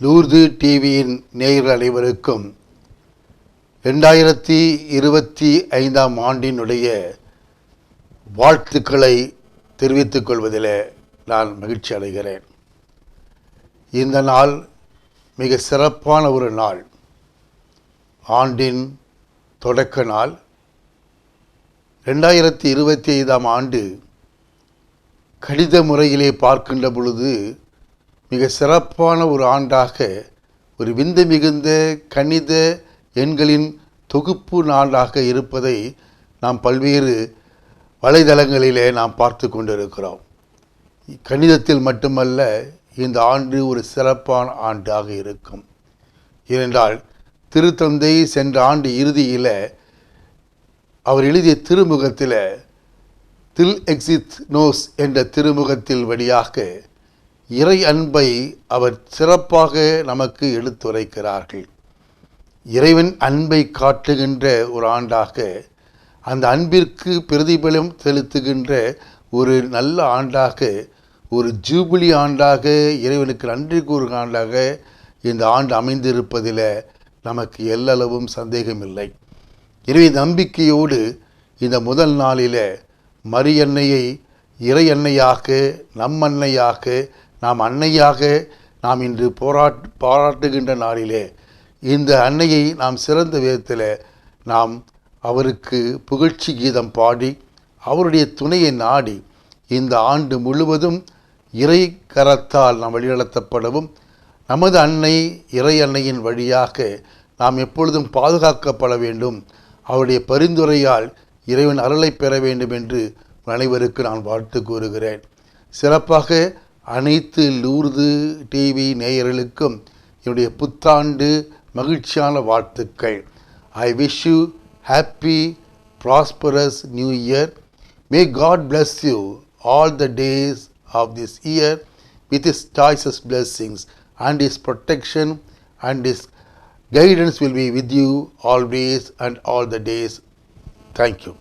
Lourdes டிவியின் நேயர்கள் அனைவருக்கும் 2025 ஆண்டினுடைய வாழ்த்துக்களை தெரிவித்துக் கொள்வதில் நான் மகிழ்ச்சி அடைகிறேன். இந்த நாள் மிக சிறப்பான ஒரு நாள். ஆண்டின் தொடக்க நாள். 2025 ஆண்டு கணித முறையிலே பார்க்கின்ற பொழுது மிக சிறப்பான ஒரு ஆண்டாக, ஒரு விந்தை மிகுந்த கணித எண்களின் தொகுப்பு நாளாக இருப்பதை நாம் பல்வேறு வலைதளங்களிலே நாம் பார்த்து கொண்டிருக்கிறோம். கணிதத்தில் மட்டுமல்ல, இந்த ஆண்டு ஒரு சிறப்பான ஆண்டாக இருக்கும். ஏனென்றால் திருத்தந்தை சென்ற ஆண்டு இறுதியில் அவர் எழுதிய திருமுகத்தில் தில் எக்ஸித் நோஸ் என்ற திருமுகத்தில் வழியாக இறை அன்பை அவர் சிறப்பாக நமக்கு எடுத்துரைக்கிறார்கள். இறைவன் அன்பை காட்டுகின்ற ஒரு ஆண்டாக, அந்த அன்பிற்கு பிரதிபலம் செலுத்துகின்ற ஒரு நல்ல ஆண்டாக, ஒரு ஜூபிலி ஆண்டாக, இறைவனுக்கு நன்றி கூறும் ஆண்டாக இந்த ஆண்டு அமைந்திருப்பதில் நமக்கு எல்லளவும் சந்தேகமில்லை. எனவே நம்பிக்கையோடு இந்த முதல் நாளில் மரியன்னையை இறை அன்னையாக, நம் அன்னையாக, நாம் அன்னையாக நாம் இன்று பாராட்டுகின்ற நாளிலே இந்த அன்னையை நாம் சிறந்த விதத்தில் நாம் அவருக்கு புகழ்ச்சி கீதம் பாடி அவருடைய துணையை நாடி இந்த ஆண்டு முழுவதும் இறை கரத்தால் நாம் வழிநடத்தப்படவும், நமது அன்னை இறை அன்னையின் வழியாக நாம் எப்பொழுதும் பாதுகாக்கப்பட வேண்டும், அவருடைய பரிந்துரையால் இறைவன் அருளை பெற வேண்டும் என்று அனைவருக்கு நான் வாழ்த்து கூறுகிறேன். சிறப்பாக அனைத்து லூர்து டிவி நேயர்களுக்கும் என்னுடைய புத்தாண்டு மகிழ்ச்சியான வாழ்த்துக்கள். I wish you happy, prosperous new year. May God bless you all the days of this year with His choicest blessings, and His protection and His guidance will be with you always and all the days. Thank you.